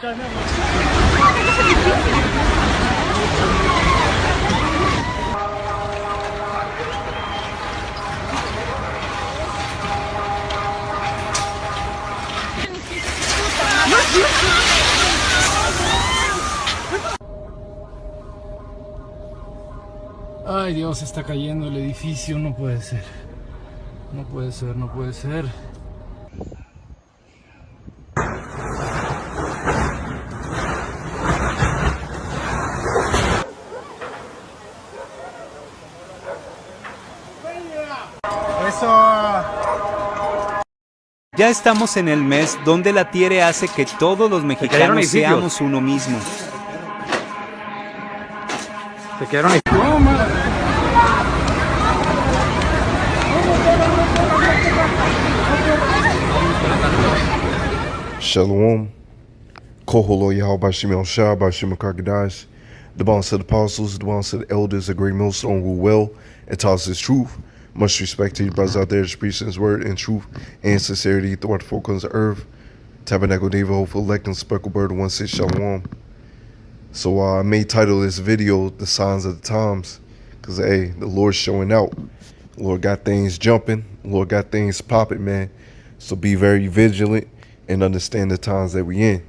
Ay Dios, está cayendo el edificio, no puede ser. No puede ser, no puede ser. Ya estamos en el mes donde la Tiere hace que todos los mexicanos seamos uno mismo. Se quedaron ahí. Shalom. Koholo Yahweh Shimon Shah by Shimon Karkadash. The bonds of the apostles, the bonds of the elders, a great millstone rule well and taught us his truth. Much respect to you brothers out there that preach his word in truth and sincerity throughout the four corners of earth. Tabernacle David, hopeful elect and speckled bird, 1-6 Shalom. So I may title this video The Signs of the Times, because hey, the Lord's showing out. The Lord got things jumping. The Lord got things popping, man. So be very vigilant and understand the times that we in.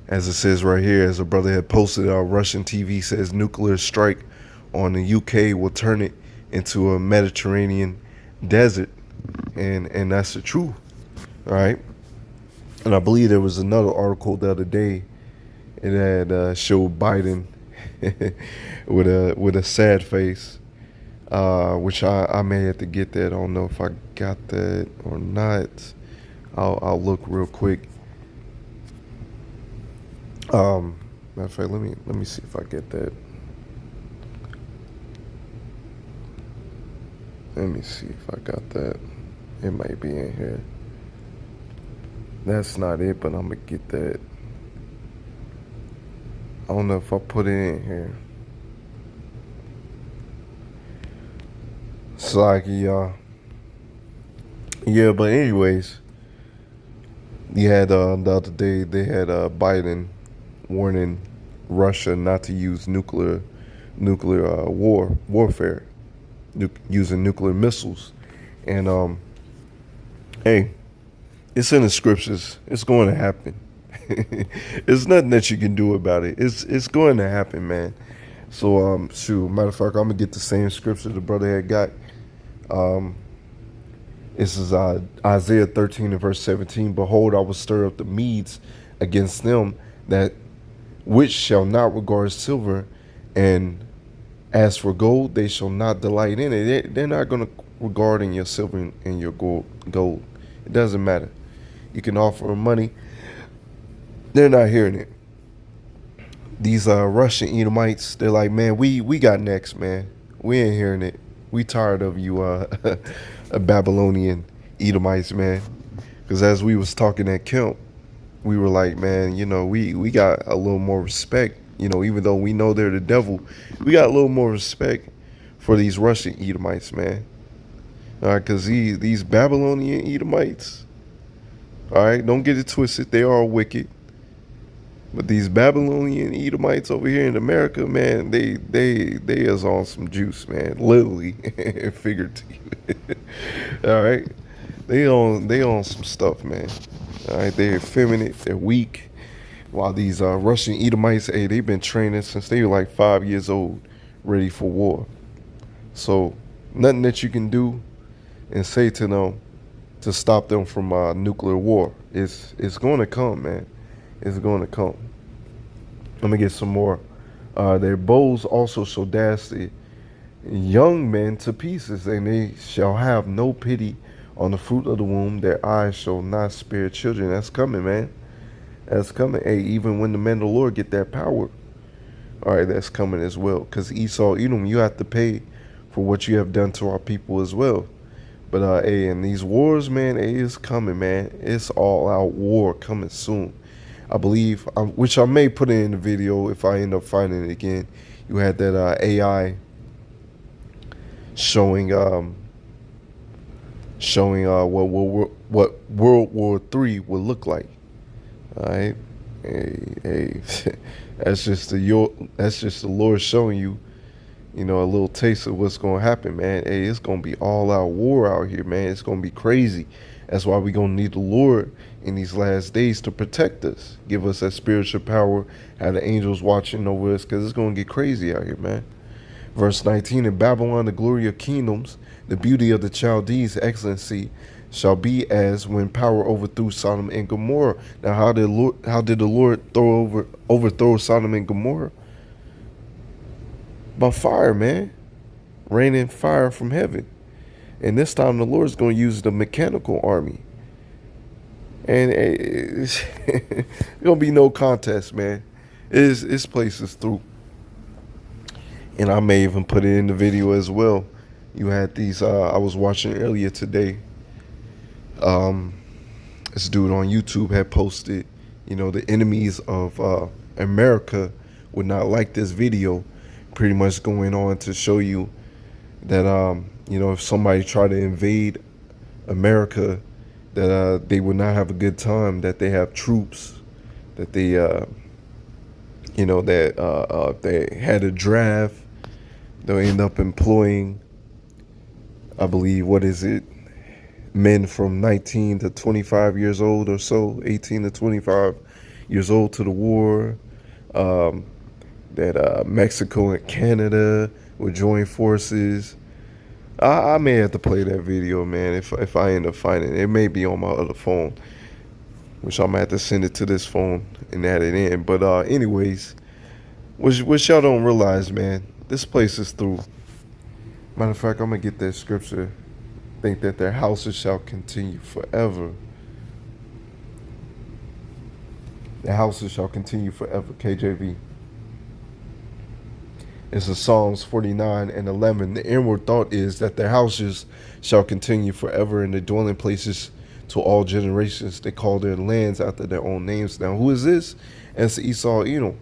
As it says right here, as a brother had posted, our Russian TV says nuclear strike on the UK will turn it into a Mediterranean desert. And that's the truth, all right? And I believe there was another article the other day. It had showed Biden with a sad face, which I may have to get that. I don't know if I got that or not. I'll look real quick. Matter of fact, let me see if I get that. Let me see if I got that. It might be in here. That's not it, but I'm gonna get that. I don't know if I put it in here. It's like, yeah, but anyways, you had the other day they had Biden warning Russia not to use nuclear warfare, using nuclear missiles, and hey, it's in the scriptures. It's going to happen. It's nothing that you can do about it. It's going to happen, man. So shoot, matter of fact, I'm gonna get the same scripture the brother had got. This is Isaiah 13 and verse 17. Behold, I will stir up the Medes against them, that which shall not regard silver, and as for gold, they shall not delight in it. They're not going to regard in your silver and your gold. It doesn't matter. You can offer them money. They're not hearing it. These Russian Edomites, they're like, man, we got next, man. We ain't hearing it. We tired of you Babylonian Edomites, man. Because as we was talking at camp, we were like, man, you know, we got a little more respect. You know, even though we know they're the devil, we got a little more respect for these Russian Edomites, man. All right, because these Babylonian Edomites, all right, don't get it twisted. They are wicked. But these Babylonian Edomites over here in America, man, they is on some juice, man. Literally and figuratively. All right. They on some stuff, man. All right, they're effeminate, they're weak. While these Russian Edomites, hey, they've been training since they were like 5 years old, ready for war. So nothing that you can do and say to them to stop them from nuclear war. It's going to come, man. It's going to come. Let me get some more. Their bows also shall dash the young men to pieces, and they shall have no pity on the fruit of the womb. Their eyes shall not spare children. That's coming, man. That's coming. Hey, even when the men of the Lord get that power, all right, that's coming as well. Because Esau, Edom, you have to pay for what you have done to our people as well. But hey, and these wars, man, hey, it's coming, man. It's all out war coming soon. I believe, which I may put it in the video if I end up finding it again. You had that AI showing what World War III would look like. All right, Hey, that's just the Lord showing you, you know, a little taste of what's gonna happen, man. Hey, it's gonna be all out war out here, man. It's gonna be crazy. That's why we're gonna need the Lord in these last days to protect us, give us that spiritual power, have the angels watching over us, because it's gonna get crazy out here, man. Verse 19, in Babylon, the glory of kingdoms, the beauty of the Chaldees, excellency, shall be as when power overthrew Sodom and Gomorrah. Now, how did the Lord overthrow Sodom and Gomorrah? By fire, man. Raining fire from heaven. And this time the Lord's going to use the mechanical army. And it's going to be no contest, man. This place is through. And I may even put it in the video as well. You had these, I was watching earlier today. This dude on YouTube had posted, you know, the enemies of America would not like this video, pretty much going on to show you that, you know, if somebody tried to invade America, that they would not have a good time, that they have troops, that they, you know, that they had a draft, they'll end up employing, I believe, what is it, men from 19 to 25 years old or so, 18 to 25 years old to the war, that Mexico and Canada would join forces. I may have to play that video, man, if I end up finding it. It may be on my other phone, which I'm going to have to send it to this phone and add it in. But anyways, what y'all don't realize, man, this place is through. Matter of fact, I'm going to get that scripture. Think that their houses shall continue forever. Their houses shall continue forever, KJV. It's in Psalms 49 and 11. The inward thought is that their houses shall continue forever, and the dwelling places to all generations. They call their lands after their own names. Now, who is this? It's Esau, Edom.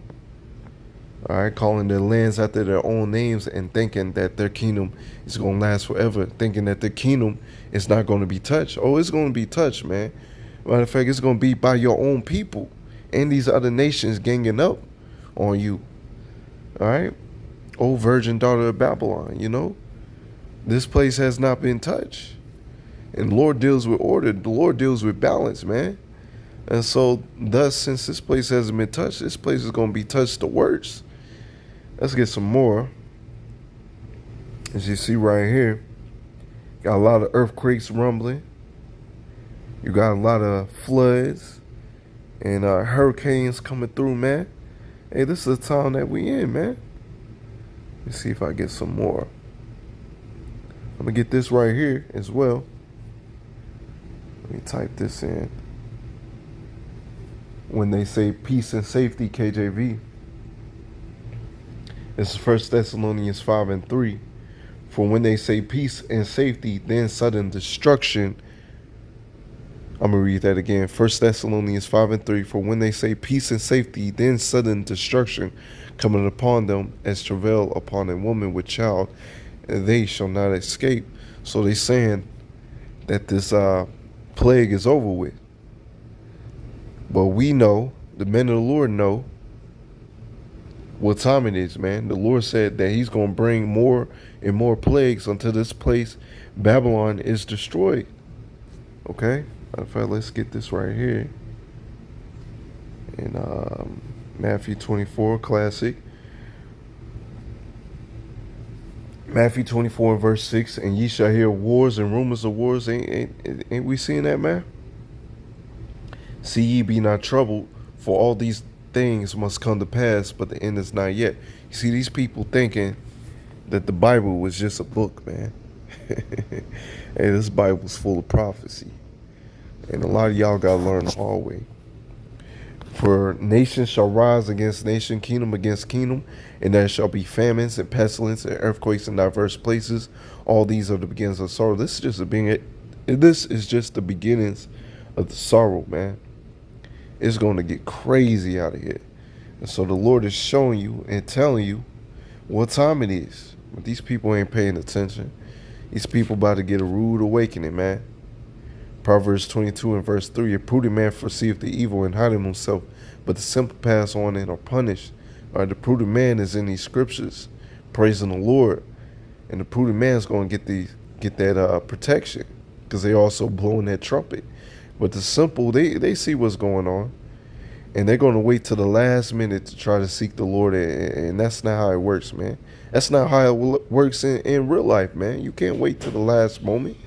All right, calling their lands after their own names and thinking that their kingdom is going to last forever, thinking that their kingdom is not going to be touched. Oh, it's going to be touched, man. Matter of fact, it's going to be by your own people and these other nations ganging up on you. All right? Oh, virgin daughter of Babylon, you know? This place has not been touched. And the Lord deals with order. The Lord deals with balance, man. And so, thus, since this place hasn't been touched, this place is going to be touched the worst. Let's get some more. As you see right here, got a lot of earthquakes rumbling. You got a lot of floods and hurricanes coming through, man. Hey, this is the time that we in, man. Let's see if I get some more. I'm going to get this right here as well. Let me type this in. When they say peace and safety, KJV. This is 1 Thessalonians 5 and 3. For when they say peace and safety, then sudden destruction. I'm going to read that again. 1 Thessalonians 5 and 3. For when they say peace and safety, then sudden destruction coming upon them as travail upon a woman with child, and they shall not escape. So they saying that this plague is over with. But we know, the men of the Lord know what time it is, man. The Lord said that he's going to bring more and more plagues until this place, Babylon, is destroyed. Okay? Matter of fact, let's get this right here. In Matthew 24, classic. Matthew 24 and verse 6. And ye shall hear wars and rumors of wars. Ain't we seeing that, man? See ye be not troubled, for all these things must come to pass, but the end is not yet. You see, these people thinking that the Bible was just a book, man. Hey, this Bible's full of prophecy. And a lot of y'all got to learn the hard way. For nation shall rise against nation, kingdom against kingdom, and there shall be famines and pestilence and earthquakes in diverse places. All these are the beginnings of sorrow. This is just the beginnings of the sorrow, man. It's going to get crazy out of here. And so the Lord is showing you and telling you what time it is. But these people ain't paying attention. These people about to get a rude awakening, man. Proverbs 22 and verse 3, a prudent man foreseeth the evil and hideth himself, but the simple pass on and are punished. All right, the prudent man is in these scriptures, praising the Lord, and the prudent man is going to get that protection, because they also blowing that trumpet. But the simple, they see what's going on, and they're going to wait till the last minute to try to seek the Lord, and that's not how it works, man. That's not how it works in real life, man. You can't wait till the last moment.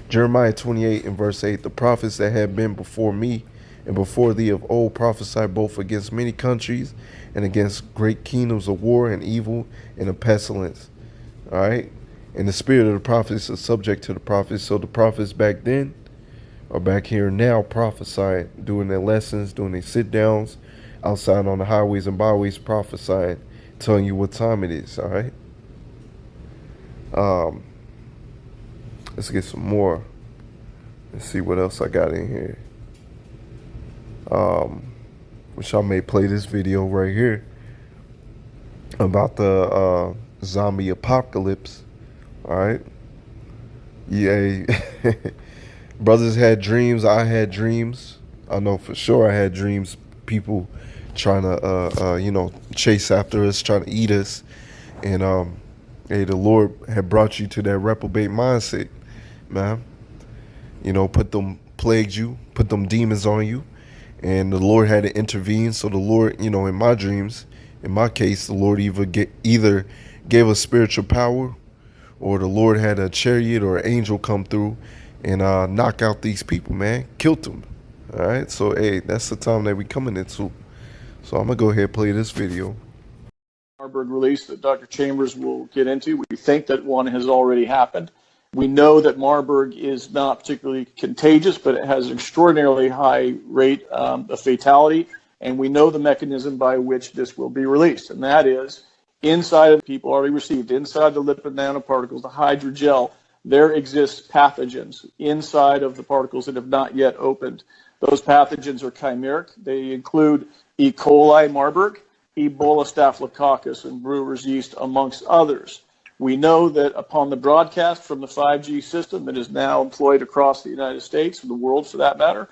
Jeremiah 28 and verse 8, the prophets that have been before me and before thee of old prophesied both against many countries and against great kingdoms of war and evil and of pestilence. All right. And the spirit of the prophets is subject to the prophets. So the prophets back then are back here now prophesying, doing their lessons, doing their sit downs outside on the highways and byways, prophesying, telling you what time it is. All right. Let's get some more. Let's see what else I got in here. Which I may play this video right here about the zombie apocalypse. All right. Yeah. Brothers had dreams. I had dreams. I know for sure I had dreams. People trying to, chase after us, trying to eat us. And, hey, the Lord had brought you to that reprobate mindset, man. Plagued you, put them demons on you, and the Lord had to intervene. So the Lord, in my dreams, in my case, the Lord either gave us spiritual power, or the Lord had a chariot or an angel come through and knock out these people, man, killed them. All right, so hey, that's the time that we coming into. So I'm gonna go ahead and play this video. Marburg release that Dr. Chambers will get into. We think that one has already happened. We know that Marburg is not particularly contagious, but it has an extraordinarily high rate of fatality, and we know the mechanism by which this will be released, and that is inside of the people already received, inside the lipid nanoparticles, the hydrogel, there exists pathogens inside of the particles that have not yet opened. Those pathogens are chimeric. They include E. coli Marburg, Ebola staphylococcus, and brewer's yeast, amongst others. We know that upon the broadcast from the 5G system that is now employed across the United States, and the world for that matter,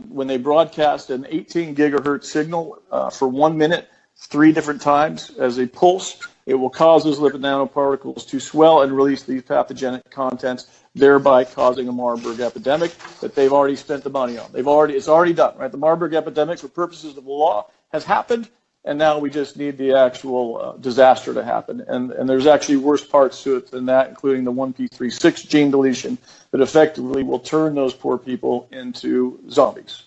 when they broadcast an 18 gigahertz signal for 1 minute, 3 different times as a pulse, it will cause those lipid nanoparticles to swell and release these pathogenic contents, thereby causing a Marburg epidemic that they've already spent the money on. It's already done, right? The Marburg epidemic, for purposes of the law, has happened. And now we just need the actual disaster to happen. And there's actually worse parts to it than that, including the 1p36 gene deletion that effectively will turn those poor people into zombies.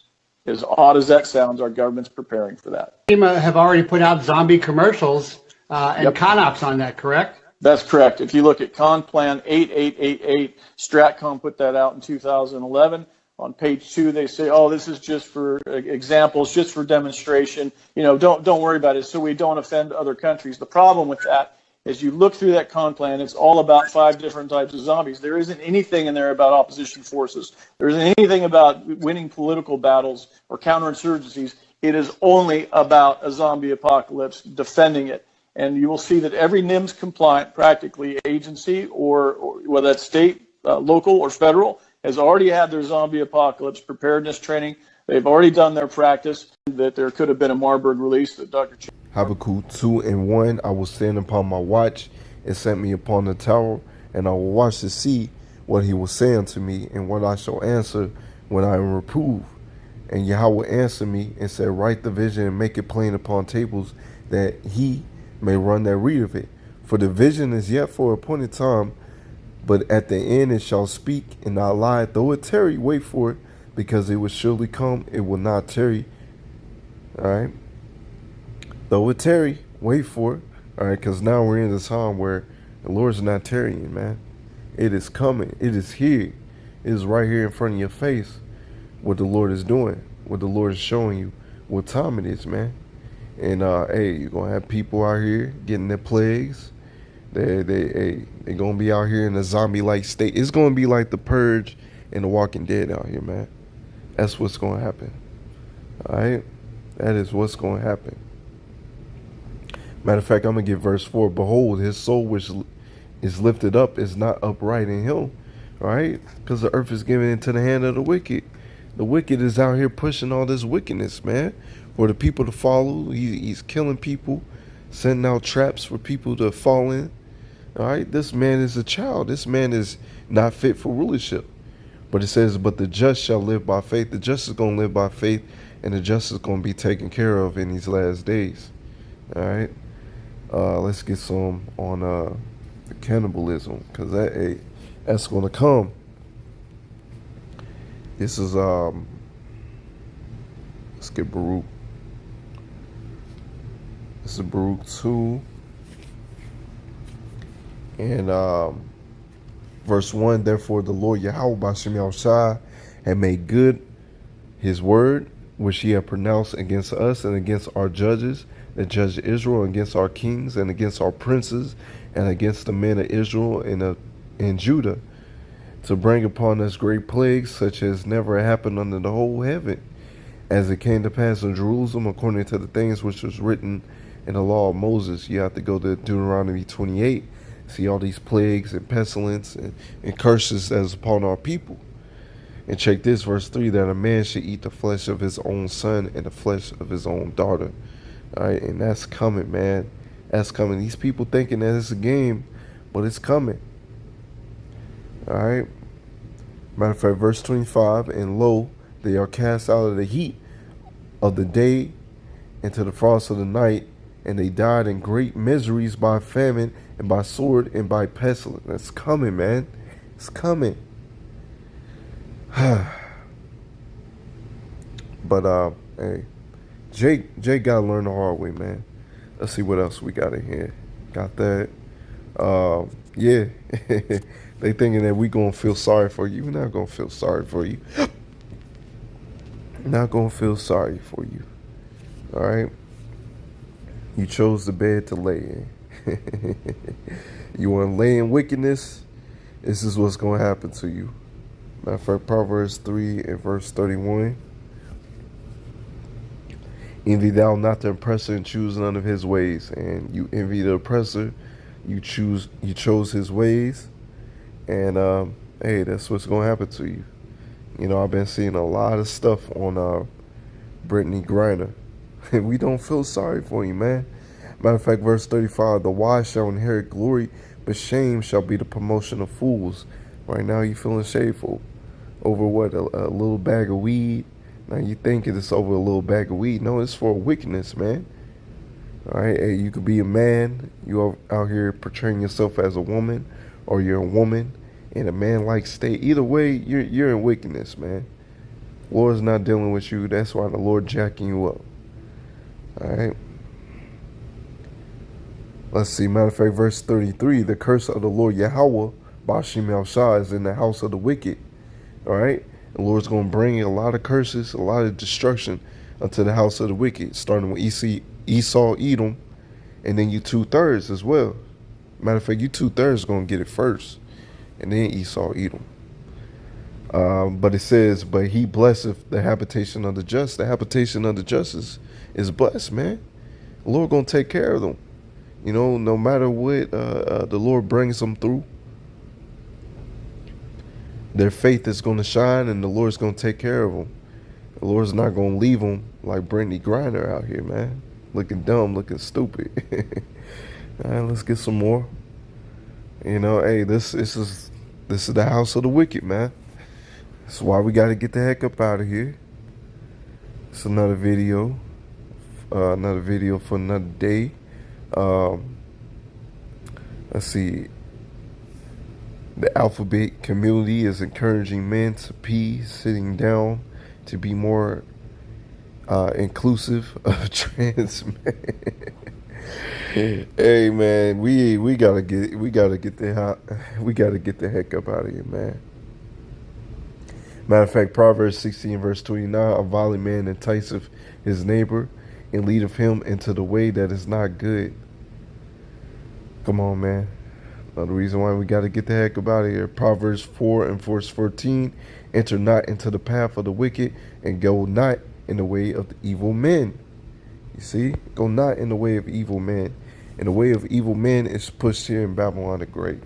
As odd as that sounds, our government's preparing for that. FEMA have already put out zombie commercials and Yep. CONOPS on that, correct? That's correct. If you look at ConPlan 8888, Stratcom put that out in 2011. On page 2, they say, "Oh, this is just for examples, just for demonstration. Don't worry about it, so we don't offend other countries." The problem with that is, you look through that con plan, it's all about 5 different types of zombies. There isn't anything in there about opposition forces. There isn't anything about winning political battles or counterinsurgencies. It is only about a zombie apocalypse, defending it. And you will see that every NIMS compliant, practically, agency, or whether that's state, local, or federal, has already had their zombie apocalypse preparedness training. They've already done their practice. That there could have been a Marburg release that Dr. Habakkuk 2 and 1, I will stand upon my watch and set me upon the tower, and I will watch to see what he will say unto me, and what I shall answer when I am reproved. And Yahweh answered me and said, write the vision and make it plain upon tables, that he may run that read of it. For the vision is yet for a appointed time, but at the end it shall speak and not lie. Though it tarry, wait for it, because it will surely come, it will not tarry. All right. Though it tarry, wait for it. All right, because now we're in this time where the Lord's not tarrying, man. It is coming. It is here. It is right here in front of your face. What the Lord is doing, what the Lord is showing you, what time it is, man. And hey, you're gonna have people out here getting their plagues. They're gonna be out here in a zombie-like state. It's gonna be like the Purge and the Walking Dead out here, man. That's what's gonna happen. All right, that is what's gonna happen. Matter of fact, I'm gonna get verse 4. Behold, his soul which is lifted up is not upright in him. right? Because the earth is given into the hand of the wicked. The wicked is out here pushing all this wickedness, man, for the people to follow. He's killing people, sending out traps for people to fall in. All right, this man is a child. This man is not fit for rulership. But it says, but the just shall live by faith. The just is going to live by faith, and the just is going to be taken care of in these last days. All right, let's get some on the cannibalism, because that's going to come. This is let's get Baruch. This is Baruch 2 and verse 1. Therefore the Lord Yahweh B'Shem Yahushai had made good his word which he had pronounced against us and against our judges that judge Israel, against our kings and against our princes and against the men of Israel and Judah, to bring upon us great plagues such as never happened under the whole heaven, as it came to pass in Jerusalem according to the things which was written in the law of Moses. You have to go to Deuteronomy 28, see all these plagues and pestilence and curses that is upon our people. And check this, verse 3, that a man should eat the flesh of his own son and the flesh of his own daughter. All right, and that's coming, man. That's coming. These people thinking that it's a game, but it's coming. All right. Matter of fact, verse 25, and lo, they are cast out of the heat of the day into the frost of the night, and they died in great miseries by famine and by sword and by pestilence. That's coming, man. It's coming. But hey, Jake gotta learn the hard way, man. Let's see what else we got in here. Got that. Yeah. They thinking that we gonna feel sorry for you. We're not gonna feel sorry for you. Not gonna feel sorry for you. All right. You chose the bed to lay in. You want to lay in wickedness? This is what's gonna happen to you. Matter of fact, Proverbs 3 and verse 31. Envy thou not the oppressor, and choose none of his ways. And you envy the oppressor, you chose his ways. And hey, that's what's gonna happen to you. You know, I've been seeing a lot of stuff on Brittany Griner. And we don't feel sorry for you, man. Matter of fact, verse 35, the wise shall inherit glory, but shame shall be the promotion of fools. Right now you feeling shameful over what, a little bag of weed? Now you thinking it's over a little bag of weed. No, it's for wickedness, man. All right, hey, you could be a man. You out here portraying yourself as a woman, or you're a woman in a man-like state. Either way, you're in wickedness, man. Lord's not dealing with you. That's why the Lord jacking you up. All right. Let's see. Matter of fact, verse 33, the curse of the Lord Yahweh B'Shem Yahushai is in the house of the wicked. All right. The Lord's going to bring a lot of curses, a lot of destruction unto the house of the wicked, starting with Esau, Edom, and then you 2/3 as well. Matter of fact, you 2/3 going to get it first, and then Esau, Edom. But it says, but he blesseth the habitation of the just. The habitation of the just is blessed, man. The Lord going to take care of them. You know, no matter what the Lord brings them through, their faith is going to shine, and the Lord's going to take care of them. The Lord's not going to leave them like Brittany Griner out here, man. Looking dumb, looking stupid. All right, let's get some more. You know, hey, this is the house of the wicked, man. That's why we got to get the heck up out of here. It's another video. Another video for another day. Let's see. The alphabet community is encouraging men to pee sitting down to be more inclusive of trans men. Hey man, we gotta get the heck up out of here, man. Matter of fact, Proverbs 16 verse 29, a violent man enticeth his neighbor and leadeth him into the way that is not good. Come on, man. Another reason why we got to get the heck up out of here. Proverbs 4 and verse 14, enter not into the path of the wicked, and go not in the way of the evil men. You see? Go not in the way of evil men. And the way of evil men is pushed here in Babylon the Great.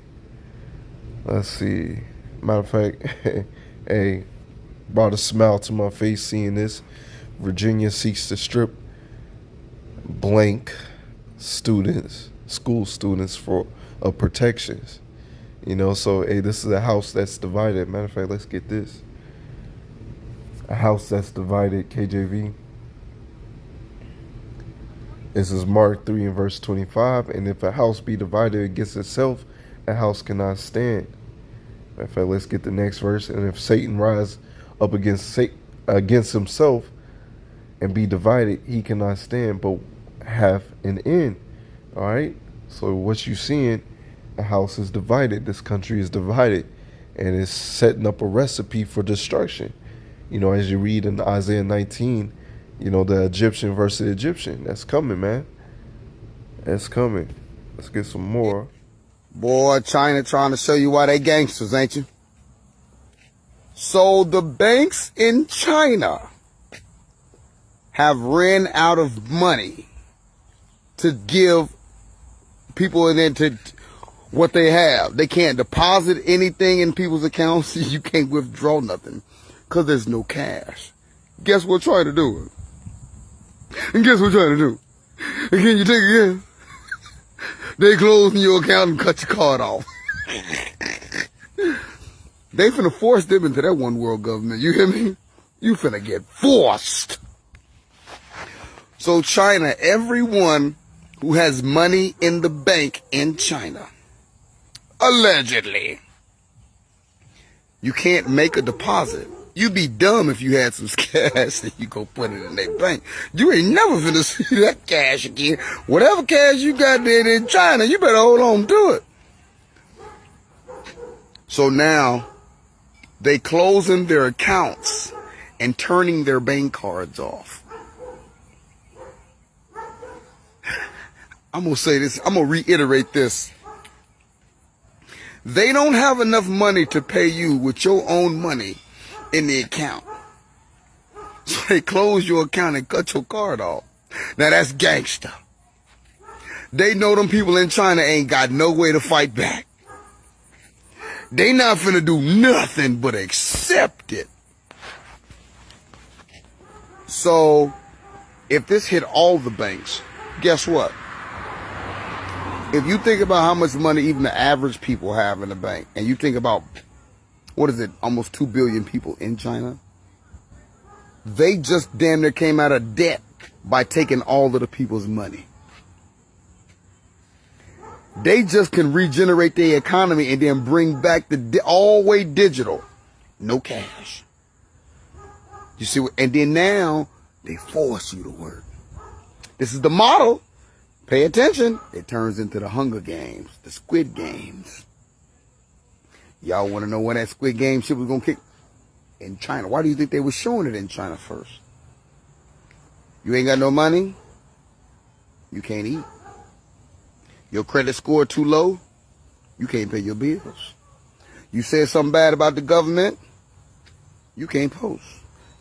Let's see. Matter of fact, hey, brought a smile to my face seeing this. Virginia seeks to strip blank students, school students, for of protections. You know, so hey, this is a house that's divided. Matter of fact, let's get this. A house that's divided, KJV. This is Mark 3 and verse 25. And if a house be divided against itself, a house cannot stand. Matter of fact, let's get the next verse. And if Satan rise up against himself and be divided, he cannot stand, but have an end. All right. So what you seeing? The house is divided. This country is divided, and it's setting up a recipe for destruction. You know, as you read in Isaiah 19, you know, the Egyptian versus Egyptian. That's coming, man. That's coming. Let's get some more. Boy, China trying to show you why they gangsters, ain't you? So the banks in China have ran out of money to give people into what they have. They can't deposit anything in people's accounts. You can't withdraw nothing because there's no cash. Guess what trying to do? And guess what trying to do? And can you take it again? They closing your account and cut your card off. They finna force them into that one world government. You hear me? You finna get forced. So China, everyone who has money in the bank in China, allegedly, you can't make a deposit. You'd be dumb if you had some cash that you go put it in their bank. You ain't never finna see that cash again. Whatever cash you got there in China, you better hold on to it. So now, they closing their accounts and turning their bank cards off. I'm going to say this. I'm going to reiterate this. They don't have enough money to pay you with your own money in the account. So they close your account and cut your card off. Now that's gangster. They know them people in China ain't got no way to fight back. They not finna do nothing but accept it. So if this hit all the banks, guess what? If you think about how much money even the average people have in the bank, and you think about, what is it, almost 2 billion people in China, they just damn near came out of debt by taking all of the people's money. They just can regenerate their economy and then bring back the all way digital. No cash. You see, and then now they force you to work. This is the model. Pay attention. It turns into the Hunger Games, the Squid Games. Y'all want to know when that Squid Game shit was going to kick? In China. Why do you think they were showing it in China first? You ain't got no money? You can't eat. Your credit score too low? You can't pay your bills. You said something bad about the government? You can't post.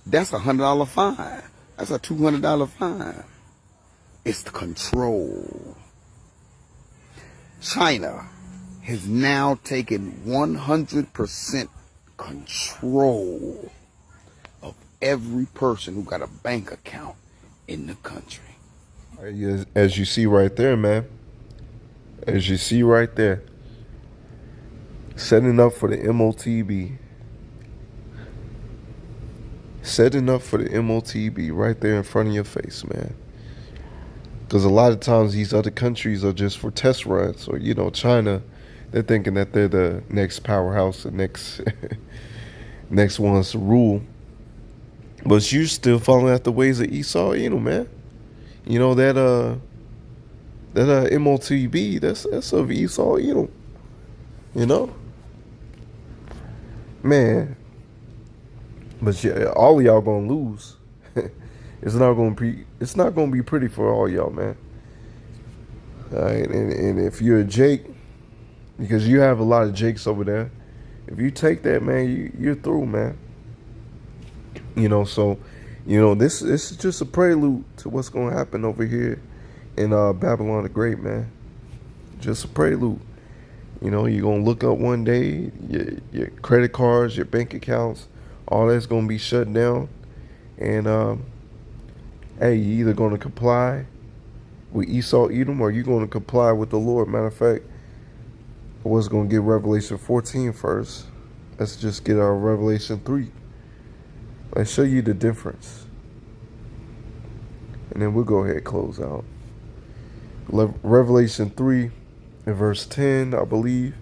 That's a $100 fine. That's a $200 fine. It's the control. China has now taken 100% control of every person who got a bank account in the country. As you see right there, man. As you see right there. Setting up for the MOTB. Setting up for the MOTB right there in front of your face, man. Because a lot of times these other countries are just for test runs. Or, you know, China, they're thinking that they're the next powerhouse, the next next ones to rule. But you're still following after the ways of Esau, you know, man. You know, that MOTB, that's of Esau, you know. Man. But yeah, all of y'all gonna lose. It's not gonna be pretty for all y'all, man. All right, and if you're a Jake, because you have a lot of Jakes over there, if you take that, man, you're through, man. You know, so, you know, this is just a prelude to what's gonna happen over here in Babylon the Great, man. Just a prelude. You know, you're going to look up one day, your credit cards, your bank accounts, all that's going to be shut down. And, hey, you either going to comply with Esau, Edom, or you're going to comply with the Lord. Matter of fact, I was going to get Revelation 14 first. Let's just get our Revelation 3. Let's show you the difference. And then we'll go ahead and close out. Revelation 3 and verse 10, I believe.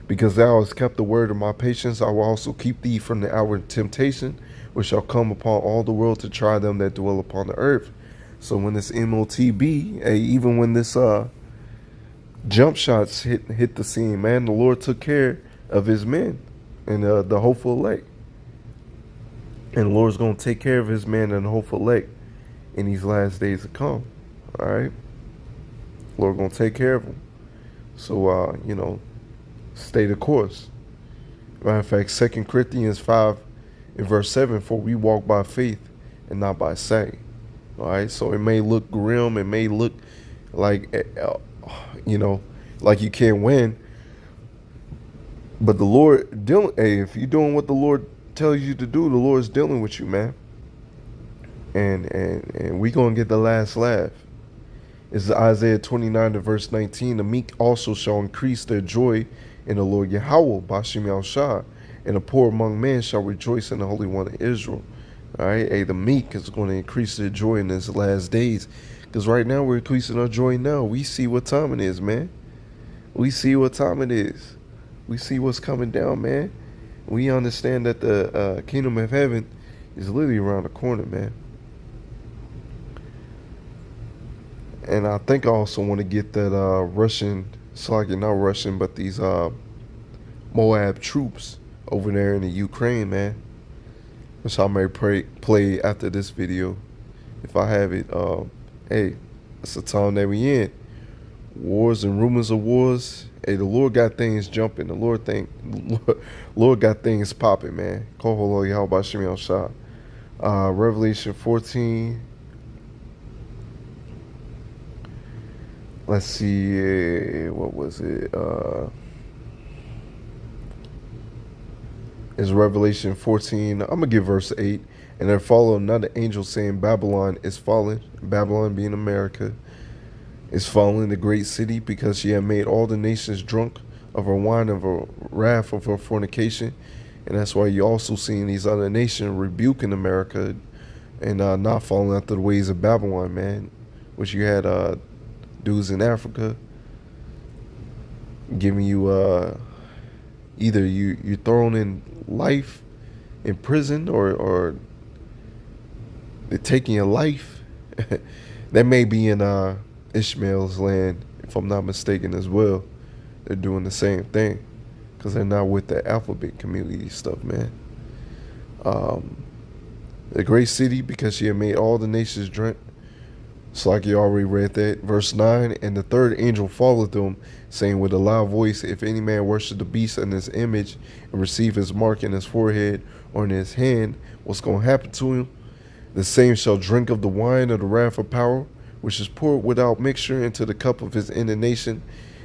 Because thou hast kept the word of my patience, I will also keep thee from the hour of temptation, which shall come upon all the world to try them that dwell upon the earth. So when this MOTB, even when this jump shots hit the scene, man, the Lord took care of his men and the hopeful elect. And the Lord's going to take care of his man and the hopeful elect in these last days to come. All right? Lord going to take care of them. So, you know, stay the course. Matter of fact, 2 Corinthians 5 in verse 7, for we walk by faith and not by sight. All right? So it may look grim. It may look like, you know, like you can't win. But the Lord, hey, if you're doing what the Lord tells you to do, the Lord's dealing with you, man. And we gonna get the last laugh. It's Isaiah 29 to verse 19. The meek also shall increase their joy in the Lord Yahweh, Bashim Yahshua, and the poor among men shall rejoice in the Holy One of Israel. All right, hey, the meek is going to increase their joy in these last days, because right now we're increasing our joy now. We see what time it is, man. We see what time it is. We see what's coming down, man. We understand that the kingdom of heaven is literally around the corner, man. And I think I also want to get that Russian, not Russian, but these Moab troops over there in the Ukraine, man. Which I may play after this video, if I have it. Hey, it's the time that we in. Wars and rumors of wars. Hey, the Lord got things jumping. The Lord got things popping, man. Revelation 14. Let's see, what was it? Is Revelation 14. I'm going to give verse 8. And there followed another angel saying, Babylon is fallen. Babylon being America. Is fallen, the great city, because she had made all the nations drunk of her wine, of her wrath, of her fornication. And that's why you also seeing these other nations rebuking America and not falling after the ways of Babylon, man. Which you had dudes in Africa giving you either you're thrown in life in prison or they're taking your life. That may be in Ishmael's land, if I'm not mistaken, as well. They're doing the same thing because they're not with the alphabet community stuff, man. The great city, because she had made all the nations drunk. It's like you already read that. Verse 9, and the third angel followed them, saying with a loud voice, if any man worship the beast and his image and receive his mark in his forehead or in his hand, what's going to happen to him? The same shall drink of the wine of the wrath of power, which is poured without mixture into the cup of his indignation,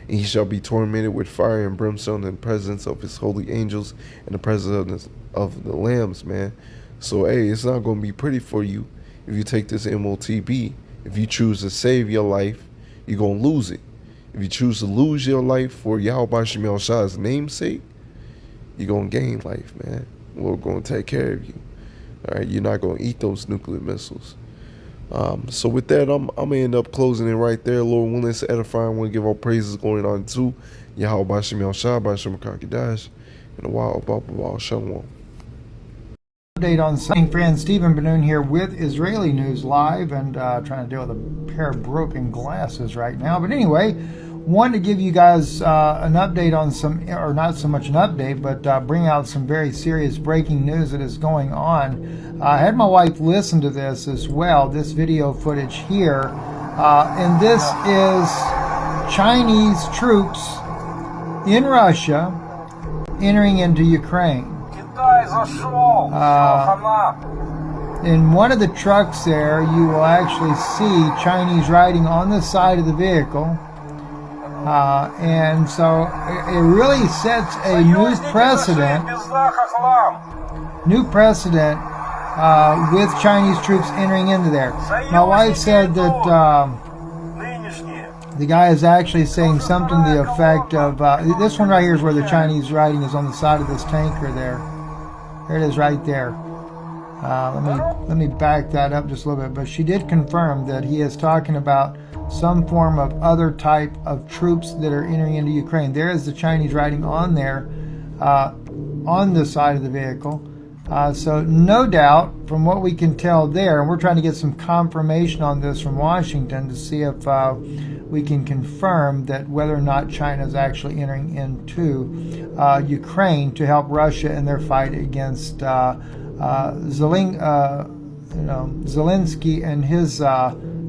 and he shall be tormented with fire and brimstone in the presence of his holy angels and the presence of the lambs, man. So, hey, it's not going to be pretty for you if you take this MOTB. If you choose to save your life, you're going to lose it. If you choose to lose your life for Yahweh Shemel Shah's namesake, you're going to gain life, man. We're going to take care of you. All right, you're not going to eat those nuclear missiles. So with that, I'm going to end up closing it right there. Lord willing, it's edifying. I want to give all praises going on to Yahweh Shemel Shah, Bashim Kakidash, and the wild Baba Shalom. Update on something, friends. Stephen Benoon here with Israeli News Live, and trying to deal with a pair of broken glasses right now. But anyway, wanted to give you guys an update on some, or not so much an update, but bring out some very serious breaking news that is going on. I had my wife listen to this as well, this video footage here, and this is Chinese troops in Russia entering into Ukraine. In one of the trucks there, you will actually see Chinese writing on the side of the vehicle. And so it really sets a new precedent with Chinese troops entering into there. My wife said that the guy is actually saying something to the effect of, this one right here is where the Chinese writing is on the side of this tanker there. There it is right there. Let me back that up just a little bit. But she did confirm that he is talking about some form of other type of troops that are entering into Ukraine. There is the Chinese writing on there, on the side of the vehicle. So no doubt, from what we can tell there, and we're trying to get some confirmation on this from Washington to see if we can confirm that whether or not China is actually entering into Ukraine to help Russia in their fight against Zelensky and his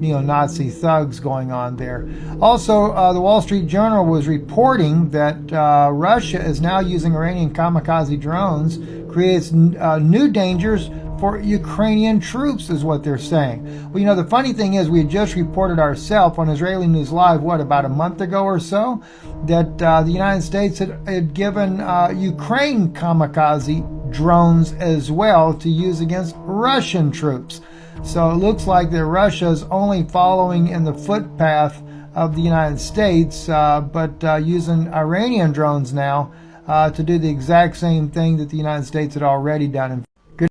neo-Nazi thugs going on there. Also, the Wall Street Journal was reporting that Russia is now using Iranian kamikaze drones, creates new dangers for Ukrainian troops, is what they're saying. Well, the funny thing is, we had just reported ourselves on Israeli News Live, about a month ago or so, that the United States had given Ukraine kamikaze drones as well to use against Russian troops. So it looks like that Russia is only following in the footpath of the United States, but using Iranian drones now to do the exact same thing that the United States had already done.